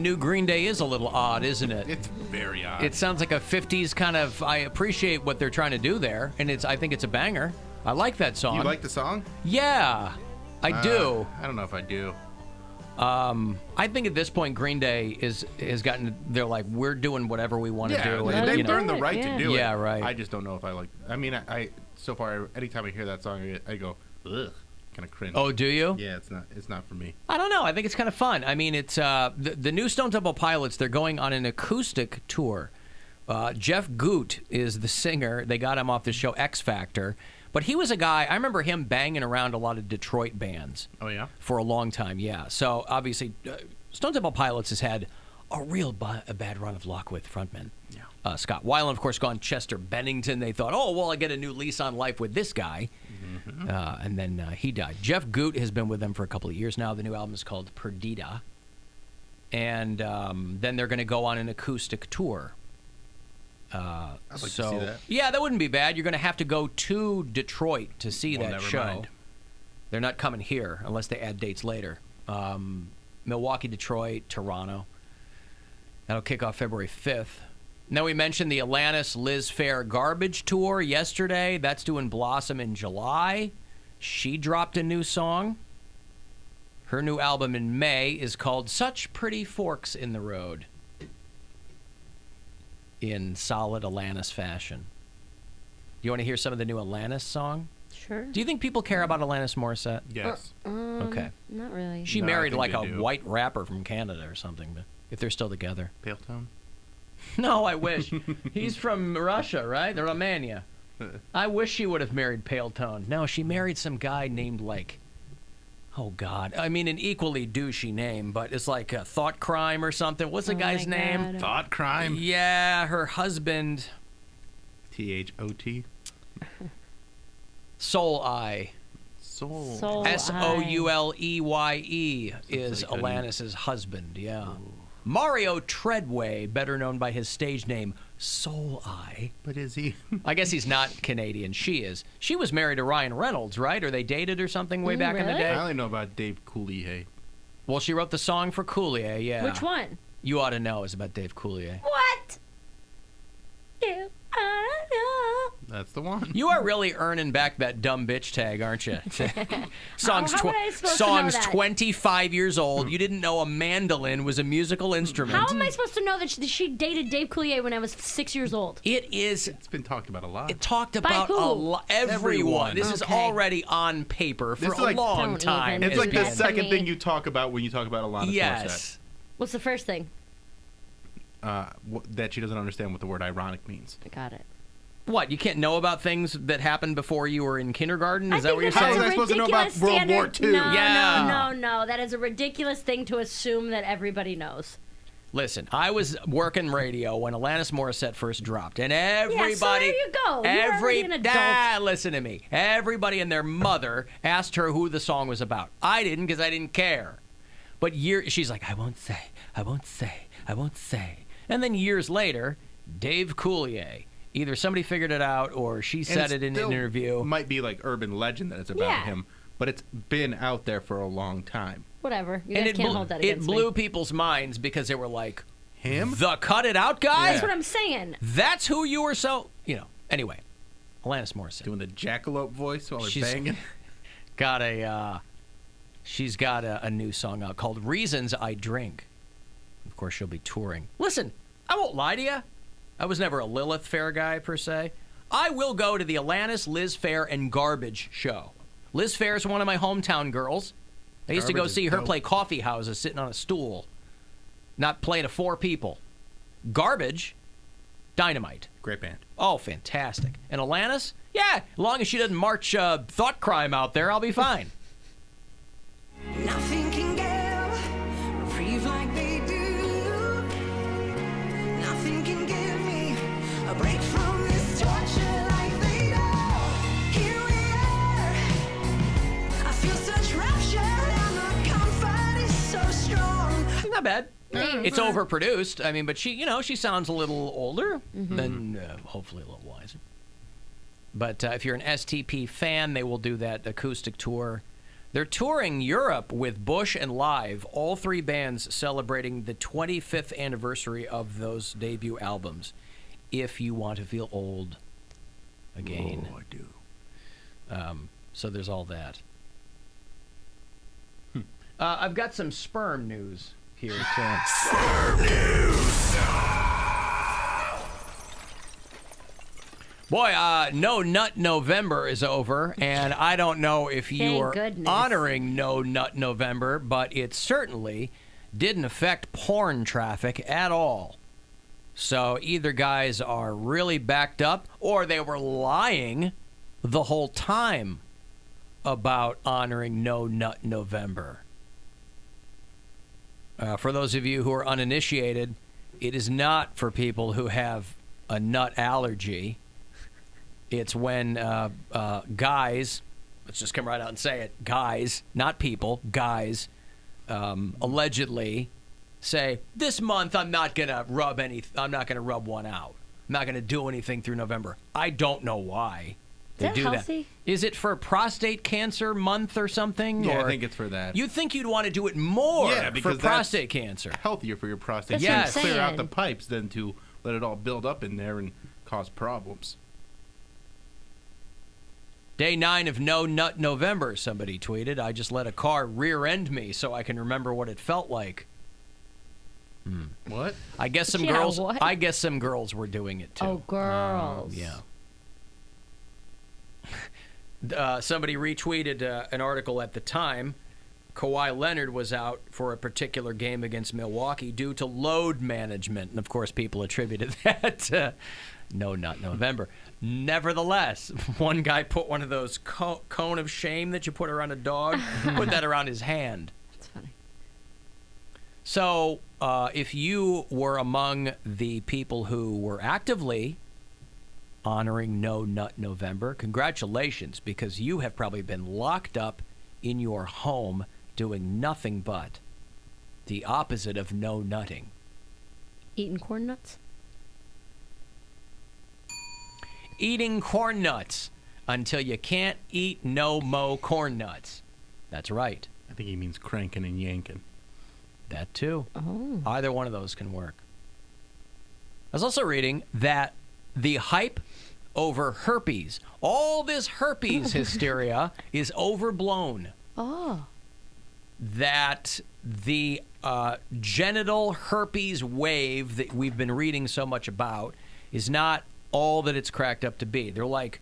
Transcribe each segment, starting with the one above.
New Green Day is a little odd, isn't it? It's very odd. It sounds like a 50s kind of, I appreciate what they're trying to do there, and I think it's a banger. I like that song. You like the song? Yeah, I do. I don't know if I do. I think at this point, Green Day has gotten, they're like, we're doing whatever we want to do. And they've earned the right to do it. Yeah, right. I just don't know if I like, I mean, I so far, anytime I hear that song, I go, ugh. Kind of cringe. Oh, do you? Yeah, it's not for me. I don't know. I think it's kind of fun. I mean, it's the new Stone Temple Pilots. They're going on an acoustic tour. Jeff Goot is the singer. They got him off the show X Factor, but he was a guy. I remember him banging around a lot of Detroit bands. Oh yeah, for a long time. Yeah. So obviously, Stone Temple Pilots has had a real a bad run of luck with frontmen. Yeah. Scott Weiland, of course, gone. Chester Bennington. They thought, oh well, I get a new lease on life with this guy. And then he died. Jeff Goot has been with them for a couple of years now. The new album is called Perdita. And then they're going to go on an acoustic tour. I'd like to see that. Yeah, that wouldn't be bad. You're going to have to go to Detroit to see that show. Mind. They're not coming here unless they add dates later. Milwaukee, Detroit, Toronto. That'll kick off February 5th. Now, we mentioned the Alanis Liz Phair Garbage Tour yesterday. That's doing Blossom in July. She dropped a new song. Her new album in May is called Such Pretty Forks in the Road, in solid Alanis fashion. You want to hear some of the new Alanis song? Sure. Do you think people care about Alanis Morissette? Yes. Okay. Not really. She married like a white rapper from Canada or something, but if they're still together. Pale Tone? No, I wish. He's from Russia, right? Romania. I wish she would have married Pale Tone. No, she married some guy named oh God. I mean, an equally douchey name, but it's like a Thought Crime or something. What's the guy's name? Thought Crime? Yeah, her husband. THOT? Soul Eye. Soul. Souleye is Alanis's husband, yeah. Ooh. Mario Treadway, better known by his stage name Soul Eye. But is he? I guess he's not Canadian. She is. She was married to Ryan Reynolds, right? Or they dated or something way back in the day? I only know about Dave Coulier. Well, she wrote the song for Coulier, yeah. Which one? You ought to know is about Dave Coulier. What? You ought to know. That's the one. You are really earning back that dumb bitch tag, aren't you? Song's 25 years old. You didn't know a mandolin was a musical instrument. How am I supposed to know that she dated Dave Coulier when I was 6 years old? It's been talked about a lot. It talked about a lot. Everyone. This is already on paper for a long time. It's like the second thing you talk about when you talk about Alanis Morissette. What's the first thing? That she doesn't understand what the word ironic means. I got it. What, you can't know about things that happened before you were in kindergarten? Is that what you're saying? How was I supposed to know about World War II? No. That is a ridiculous thing to assume that everybody knows. Listen, I was working radio when Alanis Morissette first dropped, and everybody... Yeah, so there you go. You're already an adult. Listen to me. Everybody and their mother asked her who the song was about. I didn't, because I didn't care. But she's like, I won't say. And then years later, Dave Coulier... Either somebody figured it out or she said it in an interview. Might be like urban legend that it's about him, but it's been out there for a long time. Whatever. You guys can't hold that against me. It blew people's minds because they were like, him? The Cut It Out guy? That's what I'm saying. That's who you were Anyway, Alanis Morissette. Doing the jackalope voice while they're banging? She's got a new song out called Reasons I Drink. Of course, she'll be touring. Listen, I won't lie to you. I was never a Lilith Fair guy, per se. I will go to the Alanis, Liz Phair, and Garbage show. Liz Phair is one of my hometown girls. I used to go see her play coffee houses sitting on a stool, not playing to 4 people. Garbage, dynamite. Great band. Oh, fantastic. And Alanis? Yeah, as long as she doesn't march Thought Crime out there, I'll be fine. Nothing can give reprieve like they do. Nothing can give a break from this torture like they do. Here we are. I feel such rapture and the comfort is so strong. Not bad. It's overproduced. I mean, but she sounds a little older than hopefully a little wiser. But if you're an STP fan, they will do that acoustic tour They're touring Europe with Bush and Live, all three bands celebrating the 25th anniversary of those debut albums. If you want to feel old again. Oh, I do. So there's all that. I've got some sperm news here, too. Sperm news! Boy, No Nut November is over, and I don't know if you Thank are goodness. honoring No Nut November, but it certainly didn't affect porn traffic at all. So either guys are really backed up, or they were lying the whole time about honoring No Nut November. For those of you who are uninitiated, it is not for people who have a nut allergy. It's when guys, let's just come right out and say it, guys, not people, guys, allegedly say, this month I'm not gonna rub one out. I'm not gonna do anything through November. I don't know why they that do healthy? that. Is it for prostate cancer month or something? Yeah, or I think it's for that. you'd think you'd want to do it more Yeah, for because prostate cancer. Healthier for your prostate. That's You what I'm can clear out saying. the pipes than to let it all build up in there and cause problems. Day 9 of No Nut November, somebody tweeted. I just let a car rear-end me so I can remember what it felt like. What? I guess some Yeah, girls. what? I guess some girls were doing it too. Oh, girls. Yeah. Somebody retweeted an article at the time. Kawhi Leonard was out for a particular game against Milwaukee due to load management, and of course, people attributed that to No Nut November. Nevertheless, one guy put one of those cone of shame that you put around a dog, put that around his hand. That's funny. So, if you were among the people who were actively honoring No Nut November, congratulations, because you have probably been locked up in your home doing nothing but the opposite of no nutting. Eating corn nuts? Eating corn nuts until you can't eat no mo corn nuts. That's right. I think he means cranking and yanking. That too. Oh. Either one of those can work. I was also reading that the hype over herpes, all this herpes hysteria, is overblown. Oh. That the genital herpes wave that we've been reading so much about is not all that it's cracked up to be. They're like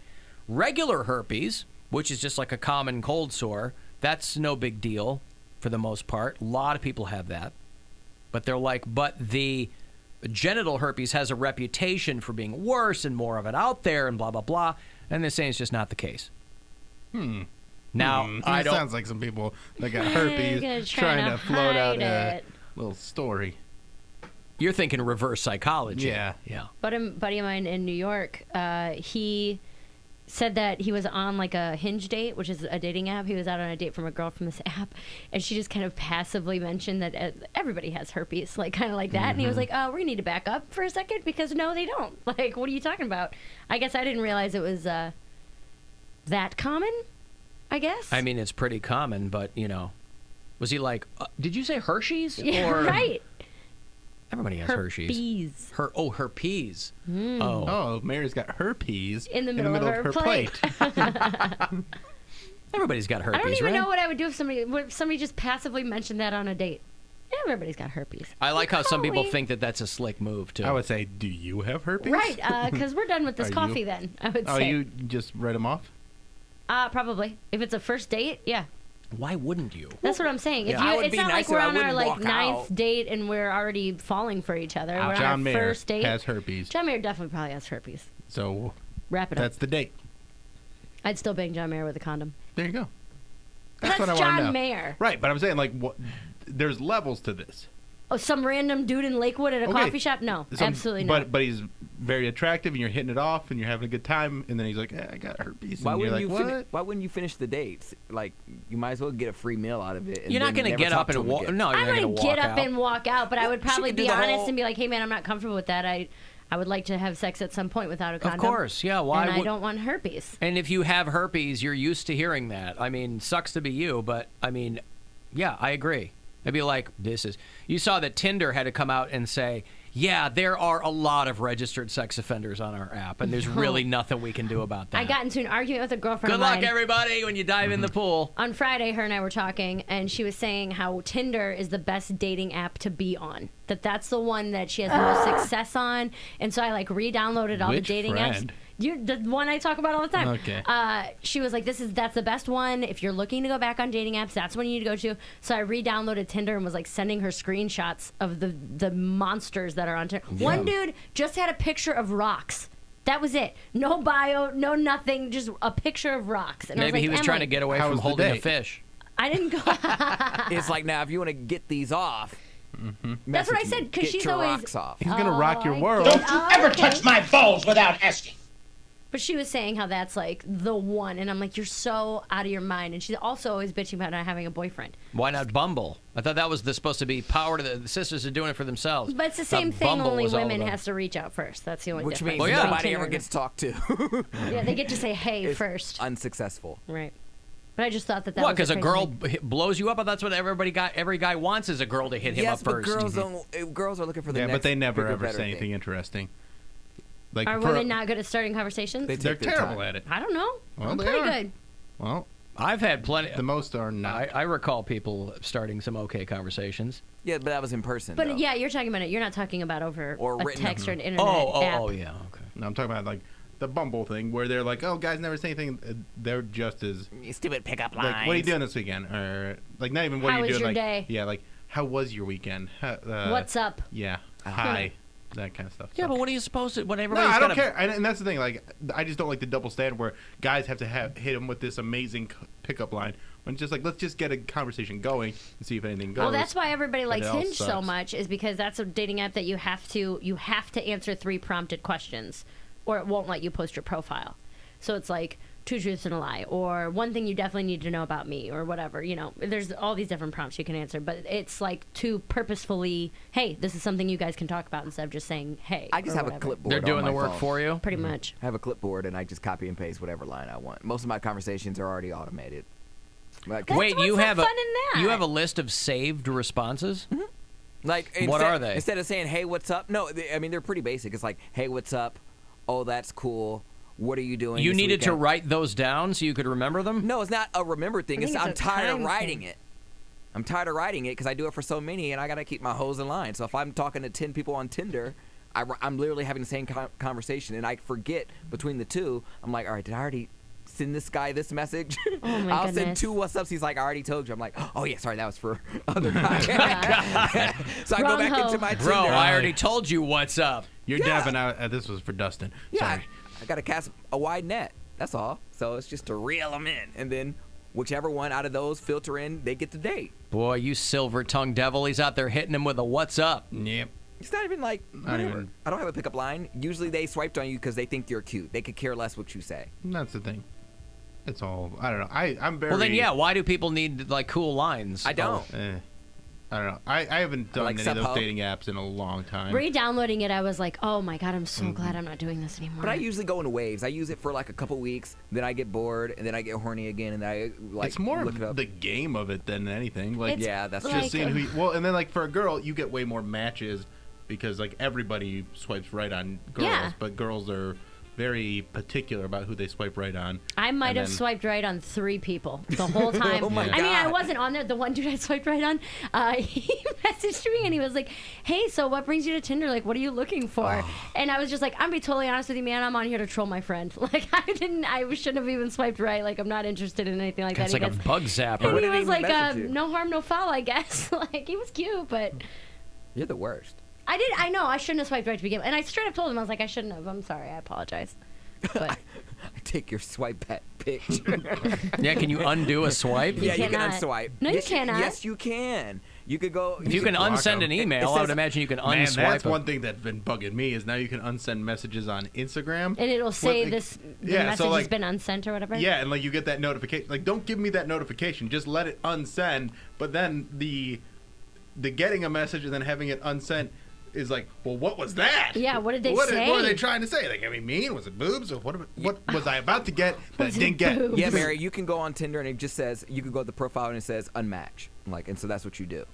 regular herpes, which is just like a common cold sore. That's no big deal for the most part. A lot of people have that. But they're like, but the genital herpes has a reputation for being worse and more of it out there and blah, blah, blah. And they're saying it's just not the case. Now, I don't... Sounds like some people that got You're herpes trying trying to to float out hide a it. little story. You're thinking reverse psychology. Yeah. Yeah. But a buddy of mine in New York, he said that he was on like a Hinge date, which is a dating app. He was out on a date from a girl from this app, and she just kind of passively mentioned that everybody has herpes, like kind of like that. And he was like, "Oh, we need to back up for a second because no, they don't. Like, what are you talking about?" I guess I didn't realize it was that common. I guess. I mean, it's pretty common, but, you know, was he like, did you say Hershey's? yeah, or right. Everybody has Hershey's. Herpes. Herpes. Mm. Oh. Oh, Mary's got herpes In the middle of her plate. Everybody's got herpes, I don't even right? know what I would do if somebody just passively mentioned that on a date. Everybody's got herpes. I like how some people Holy- think that that's a slick move, too. I would say, do you have herpes? Right, because we're done with this Are you? coffee then, I would Oh, say. you just read them off? Probably. If it's a first date, yeah. Why wouldn't you? That's what I'm saying. If Yeah. I you, would it's be not nice like we're if I on our wouldn't like walk ninth out. date and we're already falling for each other. We're on John our Mayer first date. has herpes. John Mayer definitely probably has herpes. So Wrap it up. that's the date. I'd still bang John Mayer with a condom. There you go. That's what I want to John know. Mayer. Right, but I'm saying, like, what? There's levels to this. Oh, some random dude in Lakewood at a Okay. coffee shop? No, Some- absolutely not. But he's very attractive, and you're hitting it off, and you're having a good time, and then he's like, I got herpes. Why and you're wouldn't like, you? what? Why wouldn't you finish the dates? Like, you might as well get a free meal out of it. And You're not then going to never get talk up and to him walk. again. No, you're I'm not gonna going to get walk up out. and walk out, but I would probably could do be the honest whole- and be like, "Hey, man, I'm not comfortable with that. I I would like to have sex at some point without a condom. Of course, yeah. Why? And I don't want herpes. And if you have herpes, you're used to hearing that. I mean, sucks to be you, but I mean, yeah, I agree. I'd be like, you saw that Tinder had to come out and say, yeah, there are a lot of registered sex offenders on our app, and there's really nothing we can do about that. I got into an argument with a girlfriend Good of luck, mine. everybody, when you dive in the pool. On Friday, her and I were talking, and she was saying how Tinder is the best dating app to be on. That's the one that she has the most success on. And so I like re-downloaded all the Which dating friend? apps. The one I talk about all the time. Okay. She was like, that's the best one. If you're looking to go back on dating apps, that's one you need to go to. So I re-downloaded Tinder and was like sending her screenshots of the monsters that are on Tinder. Yeah. One dude just had a picture of rocks. That was it. No bio, no nothing, just a picture of rocks. And I Maybe he was like, trying to Emily, get away How from was the holding a date? fish. I didn't go. It's like, now, if you want to get these off, That's what I message said, me. 'cause Get she's your always- rocks off. He's gonna rock your I world. get- Don't you ever touch my balls without asking. But she was saying how that's like the one, and I'm like, you're so out of your mind. And she's also always bitching about not having a boyfriend. Why not Bumble? I thought that was supposed to be power to the sisters are doing it for themselves. But it's the Thought same thing. Bumble only was all women about- has to reach out first. That's the only Which difference. means Well, yeah. nobody between ever Tinder gets talked to. and- Yeah, they get to say hey It's first. Unsuccessful. Right. But I just thought that What? was Because a crazy girl thing. blows you up? That's what every guy wants is a girl to hit him Yes, up but first. girls don't. Girls are looking for the Yeah, next but they never bigger, ever better say anything thing. interesting. Like Are for- women not good at starting conversations? They They're take their terrible time. at it. I don't know. Well, I'm they pretty are. good. Well, I've had plenty. the most are not. I recall people starting some okay conversations. Yeah, but that was in person. But though. yeah, you're talking about it. You're not talking about over Or a written. text or an internet app. Oh, yeah. Okay. No, I'm talking about like the Bumble thing where they're like, oh, guys never say anything. They're just as You stupid pickup lines. like, what are you doing this weekend? Or like, not even what How are you was doing. your Like, day? yeah, like how was your weekend? What's up? Yeah, hi, that kind of stuff. Yeah, So- but what are you supposed to? When No, everybody's I don't got care. And that's the thing. Like, I just don't like the double standard where guys have to hit them with this amazing pickup line. When it's just like, let's just get a conversation going and see if anything goes. Well, that's why everybody likes it all Hinge so sucks. much, is because that's a dating app that you have to answer 3 prompted questions, or it won't let you post your profile. So it's like 2 truths and a lie, or one thing you definitely need to know about me, or whatever. You know, there's all these different prompts you can answer, but it's like to purposefully, hey, this is something you guys can talk about, instead of just saying, hey. I just or have a whatever. clipboard. They're doing on the my work phone. for you. Pretty much. I have a clipboard and I just copy and paste whatever line I want. Most of my conversations are already automated. Like, Wait, Wait, you what's have so a fun in that? you have a list of saved responses? like What are they? Instead of saying, "Hey, what's up?" No, I mean they're pretty basic. It's like, "Hey, what's up? Oh, that's cool. What are you doing?" You this needed to weekend?" write those down so you could remember them? No, it's not a remember thing. I think I'm it's a tired of time writing thing. it. I'm tired of writing it because I do it for so many, and I gotta keep my hoes in line. So if I'm talking to 10 people on Tinder, I'm literally having the same conversation, and I forget between the two. I'm like, all right, did I already send this guy this message? Oh, my I'll send goodness. 2 what's ups. He's like, I already told you. I'm like, oh yeah, sorry, that was for other guy. So I go Wrong back hoe. into my Tinder. Bro, I already told you what's up. You're dabbing out. This was for Dustin. Yeah, Sorry. I gotta cast a wide net. That's all. So it's just to reel them in, and then whichever one out of those filter in, they get the date. Boy, you silver-tongued devil. He's out there hitting him with a what's up. Yep. It's not even like Not whatever. even. I don't have a pickup line. Usually they swiped on you because they think you're cute. They could care less what you say. That's the thing. It's all. I don't know. I'm very. Well, then, yeah, why do people need, like, cool lines? I don't. I don't know. I haven't done Like any of those Subho. dating apps in a long time. Re-downloading it, I was like, oh my God, I'm so glad I'm not doing this anymore. But I usually go in waves. I use it for like a couple weeks, then I get bored, and then I get horny again, and I like It's more look it of up. the game of it than anything. Like, It's Yeah, that's like, just seeing who. Well, and then like for a girl, you get way more matches because like everybody swipes right on girls, Yeah. but girls are very particular about who they swipe right on. I might And have then- swiped right on 3 people the whole time. Oh my I mean, I God. wasn't on there. The one dude I swiped right on, he messaged me and he was like, "Hey, so what brings you to Tinder? Like, what are you looking for?" And I was just like, "I'm be totally honest with you, man. I'm on here to troll my friend. Like, I shouldn't have even swiped right. Like, I'm not interested in anything like That's that." like a bug zapper. And What he did he was like, message you? "No harm, no foul, I guess." Like, he was cute, but You're the worst. I know I shouldn't have swiped right to begin with. And I straight up told him, I was like, I shouldn't have. I'm sorry. I apologize. But I take your swipe back picture. Yeah, can you undo a swipe? Yeah, you can cannot. unswipe. No, you Yes, cannot. Yes, you can. You could go. If you can block unsend them. an email, It I would says- imagine you can Man, unswipe that's them. one thing that's been bugging me is now you can unsend messages on Instagram. and it'll say like- this the yeah, message so, has like- been unsent or whatever. Yeah, and like you get that notification. Like, don't give me that notification. Just let it unsend. But then the getting a message and then having it unsent is like, well, what was that? Yeah, what did they What say? were they trying to say? Like, I mean, mean? Was it boobs? Or what was I about to get that I didn't get? boobs? Yeah, Mary, you can go on Tinder and it just says, you can go to the profile and it says unmatch. Like, and so that's what you do.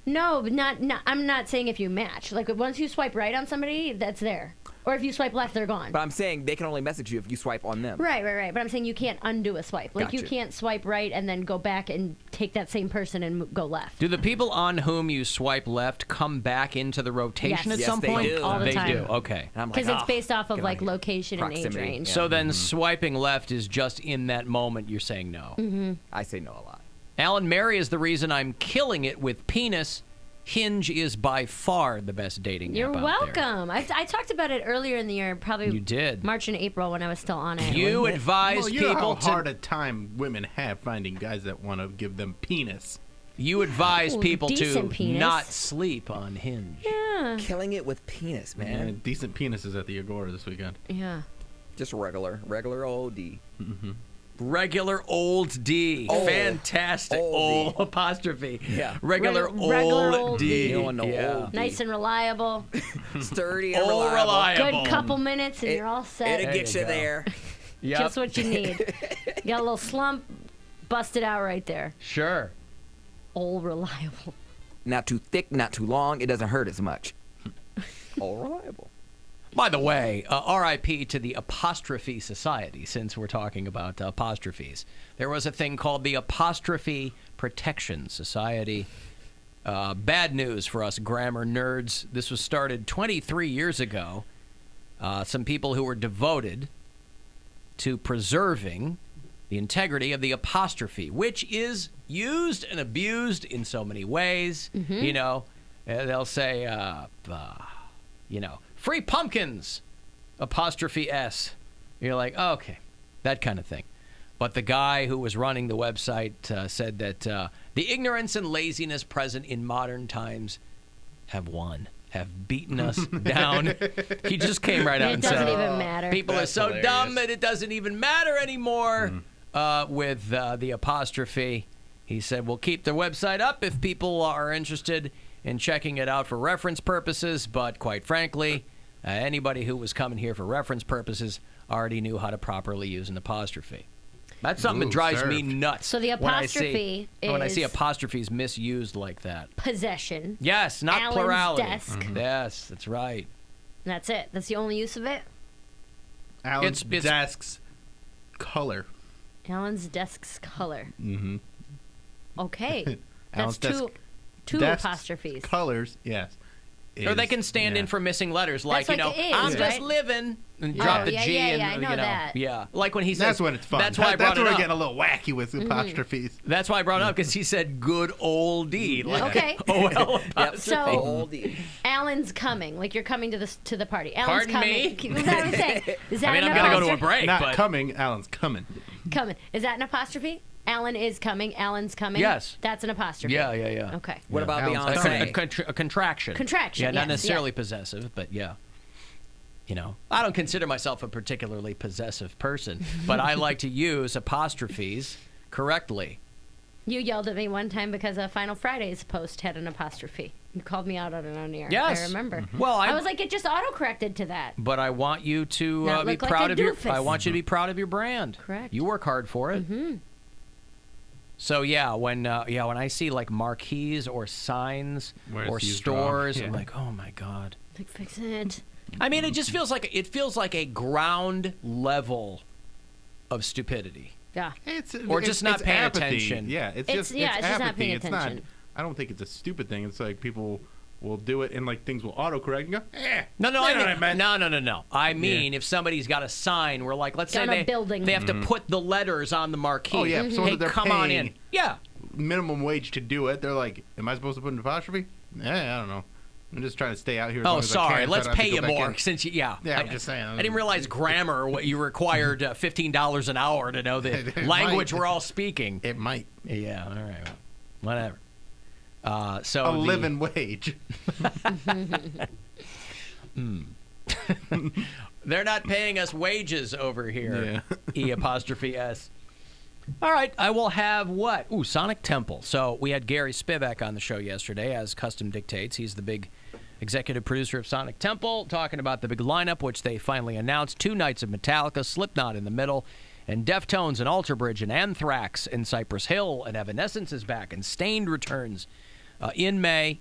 No, but not. I'm not saying if you match. Like once you swipe right on somebody, that's there. Or if you swipe left, they're gone. But I'm saying they can only message you if you swipe on them. Right. But I'm saying you can't undo a swipe. Like you Gotcha. can't swipe right and then go back and take that same person and go left. Do the people on whom you swipe left come back into the rotation Yes. at Yes, some they point? do. All the they time. do. Okay. And I'm like, Because it's "Oh, based off of get like on here." location and age Proximity. range. So then swiping left is just in that moment you're saying no. I say no a lot. Alan, Mary is the reason I'm killing it with penis. Hinge is by far the best dating You're app out welcome. I talked about it earlier in the year, probably You did. March and April when I was still on it. there. You advise Well, you know people how to hard a time women have finding guys that want to give them penis. advise Ooh, people to decent penis. not sleep on Hinge. Yeah. Killing it with penis, man. Man, decent penises at the Agora this weekend. Yeah. Just regular old D. Regular old D. Old. Fantastic. Old Old D. apostrophe. Yeah. Regular, Regular old D. D. You don't want no Yeah. old D. Nice and reliable. Sturdy and Old reliable. Good couple minutes and you're all set. It'll get you you go. there. Yep. Just what you need. You got a little slump, bust it out right there. Sure. Old reliable. Not too thick, not too long. It doesn't hurt as much. All reliable. By the way, RIP to the Apostrophe Society, since we're talking about apostrophes. There was a thing called the Apostrophe Protection Society. Bad news for us grammar nerds. This was started 23 years ago. Some people who were devoted to preserving the integrity of the apostrophe, which is used and abused in so many ways. You know, they'll say, free pumpkins, apostrophe S. You're like, oh, okay, that kind of thing. But the guy who was running the website said that the ignorance and laziness present in modern times have won, have beaten us down. He just came right out It and doesn't said, even matter. people are That's so hilarious. dumb that it doesn't even matter anymore with the apostrophe. He said, we'll keep the website up if people are interested in checking it out for reference purposes, but quite frankly, anybody who was coming here for reference purposes already knew how to properly use an apostrophe. That's something Ooh, that drives me served. nuts. So the when I apostrophe see, when I see is- apostrophes misused like that. Possession. Yes, not Alan's plurality. desk. Yes, that's right. That's it. That's the only use of it. Alan's It's- desk's color. Alan's desk's color. Mm-hmm. Okay. That's Alan's two desk's apostrophes. Colors, yes. Or they is- can stand in yeah. for missing letters, like, That's you know, like is, I'm just right? living, and Oh, drop the yeah, G, yeah, and yeah, I know that. yeah, like when he says. That's when it's fun. That's why I brought That's it when up. we're getting a little wacky with apostrophes. That's why I brought it up because he said "good old D." Like, Okay. OL apostrophe. So Old D. Alan's coming. Like you're coming to the party. Alan's Pardon me? coming. Is that what I'm saying? Is that I mean, an I'm gonna go to a apostrophe? break, Not but coming, Alan's coming. Coming. Is that an apostrophe? Alan is coming. Alan's coming. Yes. That's an apostrophe. yeah. Okay. What about Alan's Beyonce? A contraction. Contraction, Yeah, not yes, necessarily yeah. possessive, but yeah. You know, I don't consider myself a particularly possessive person, but I like to use apostrophes correctly. You yelled at me one time because a Final Friday's post had an apostrophe. You called me out on it on air. Yes. I remember. Well, I was like, it just auto-corrected to that. But I want you to Not be look like proud a of your. doofus. I want you to be proud of your brand. Correct. You work hard for it. Mm-hmm. So yeah, when I see like marquees or signs Where or it's used wrong. stores, I'm Yeah. like, oh my god. Like, fix it. I mean, it just feels like a ground level of stupidity. Yeah. Or just not paying apathy. attention. Yeah, it's It's- just yeah, it's just not apathy. paying It's attention. not. I don't think it's a stupid thing. It's like people will do it and like things will autocorrect and go, No, That's I not what I mean, meant. no. I mean, if somebody's got a sign where, like, let's say On a building. they have to put the letters on the marquee. Oh, yeah, so Hey, that they're come on in. paying- Yeah. minimum wage to do it. They're like, am I supposed to put an apostrophe? Yeah, I don't know. I'm just trying to stay out here. As Oh, long as I sorry. can, Let's so I don't have pay to you go back more in. since you. Yeah. Yeah, I'm just saying. I didn't realize grammar. What you required $15 an hour to know the It language might. we're all speaking. It might. Yeah. All right. Whatever. So A the- living wage. They're not paying us wages over here. Yeah. E apostrophe S. All right, I will have what? Ooh, Sonic Temple. So we had Gary Spivak on the show yesterday, as custom dictates. He's the big executive producer of Sonic Temple, talking about the big lineup, which they finally announced. 2 nights of Metallica, Slipknot in the middle, and Deftones and Alter Bridge and Anthrax and Cypress Hill, and Evanescence is back, and Stained returns in May.